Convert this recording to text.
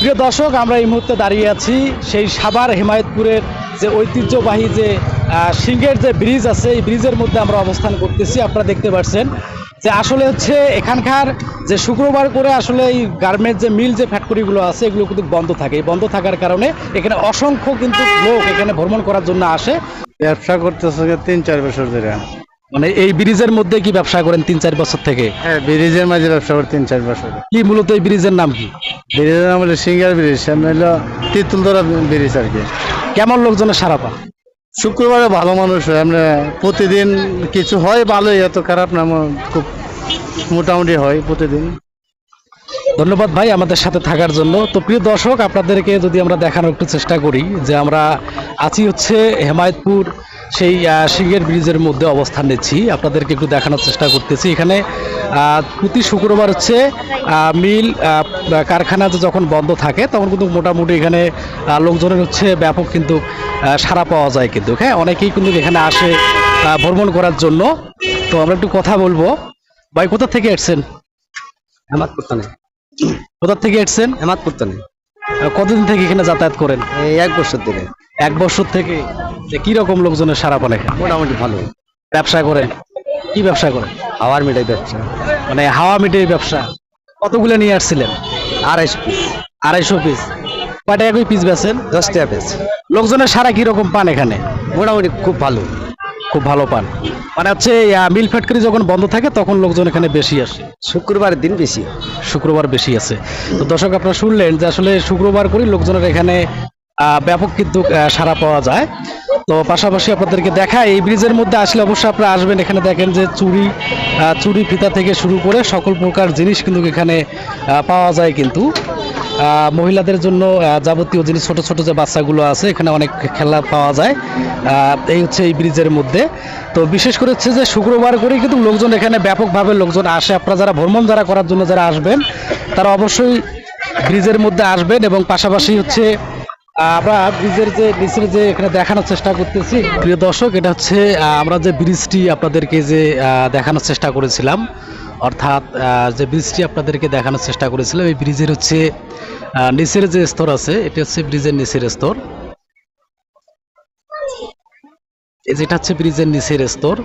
প্রিয় দর্শক, আমরা এই মুহূর্তে দাঁড়িয়ে আছি সেই সাভার হেমায়েতপুরের যে ঐতিহ্যবাহী যে সিংহের যে ব্রিজ আছে, এই ব্রিজের মধ্যে আমরা অবস্থান করতেছি। আপনারা দেখতে পাচ্ছেন যে আসলে হচ্ছে এখানকার যে শুক্রবার করে আসলে এই গার্মেন্টস যে মিল যে ফ্যাক্টরিগুলো আছে এগুলো কিন্তু বন্ধ থাকে। এই বন্ধ থাকার কারণে এখানে অসংখ্য কিন্তু লোক এখানে ভ্রমণ করার জন্য আসে। ব্যবসা করতেছে 3-4 বছর ধরে। মানে এই ব্রিজের মধ্যে কি ব্যবসা করেন 3-4 বছর থেকে? হ্যাঁ, ব্রিজের মাঝে ব্যবসা করে 3-4 বছর। কি মূলত এই ব্রিজের নাম কি? ব্রিজের নাম হলো সিঙ্গার ব্রিজ, সামনে হলো তেঁতুলতলা ব্রিজ আর কি। কেমন লোকজনের সারা পা? শুক্রবারে ভালো মানুষ হয়, আমরা প্রতিদিন কিছু হয় ভালোই, এত খারাপ না, খুব মোটামুটি হয় প্রতিদিন। ধন্যবাদ ভাই আমাদের সাথে থাকার জন্য। তো প্রিয় দর্শক, আপনাদেরকে যদি আমরা দেখানোর একটু চেষ্টা করি যে আমরা আছি হচ্ছে হেমায়েতপুর সেই সিংহের ব্রিজের মধ্যে অবস্থান নিচ্ছি। আপনাদেরকে একটু দেখানোর চেষ্টা করতেছি। এখানে প্রতি শুক্রবার হচ্ছে মিল কারখানা যখন বন্ধ থাকে তখন কিন্তু মোটামুটি এখানে লোকজনের হচ্ছে ব্যাপক কিন্তু সাড়া পাওয়া যায় কিন্তু। হ্যাঁ, অনেকেই কিন্তু এখানে আসে ভ্রমণ করার জন্য। তো আমরা একটু কথা বলবো। ভাই, কোথা থেকে এসেছেন? হেমাদপুর নেই। কোথা থেকে এসেছেন? হেমাদপুর নেই। কতদিন থেকে এখানে যাতায়াত করেন? এই 1 বছর ধরে। 1 বছর থেকে। কি রকম লোকজনের সারা পান এখানে? মোটামুটি ভালো। ব্যবসা করেন? কি ব্যবসা করেন? হাওয়ার মিঠাই ব্যবসা। মানে হাওয়া মিঠাই ব্যবসা। কতগুলো নিয়ে আসছিলেন? 250 পিস। 250 পিস। কয় টাকা করে পিস বেচেন? 10 টাকা পিস। লোকজনের সারা কি রকম পান এখানে? মোটামুটি খুব ভালো। খুব ভালো পান। মানে হচ্ছে মিল ফ্যাক্টরি যখন বন্ধ থাকে তখন লোকজন এখানে বেশি আসে। শুক্রবারের দিন বেশি। শুক্রবার বেশি আছে। তো দর্শক, আপনারা শুনলেন যে আসলে শুক্রবার করে লোকজনের এখানে ব্যাপক কিন্তু সাড়া পাওয়া যায়। তো পাশাপাশি আপনাদেরকে দেখায় এই ব্রিজের মধ্যে আসলে অবশ্যই আপনারা আসবেন। এখানে দেখেন যে চুরি ফিতা থেকে শুরু করে সকল প্রকার জিনিস কিন্তু এখানে পাওয়া যায় কিন্তু। মহিলাদের জন্য যাবতীয় জিনিস, ছোট ছোট যে বাচ্চাগুলো আছে এখানে অনেক খেলা পাওয়া যায়। এই হচ্ছে এই ব্রিজের মধ্যে। তো বিশেষ করে হচ্ছে যে শুক্রবার করেই কিন্তু লোকজন এখানে ব্যাপকভাবে লোকজন আসে। আপনারা যারা ভ্রমণ করার জন্য যারা আসবেন তারা অবশ্যই ব্রিজের মধ্যে আসবেন। এবং পাশাপাশি হচ্ছে আমরা ব্রিজের যে নিচের যে এখানে দেখানোর চেষ্টা করতেছি। প্রিয় দর্শক, এটা হচ্ছে আমরা যে ব্রিজটি আপনাদেরকে যে দেখানোর চেষ্টা করেছিলাম, অর্থাৎ যে ব্রিজটি আপনাদেরকে দেখানোর চেষ্টা করেছিলাম, এই ব্রিজের হচ্ছে নিচের যে স্তর আছে, এটা হচ্ছে ব্রিজের নিচের স্তর। যেটা হচ্ছে ব্রিজের নিচের স্তর।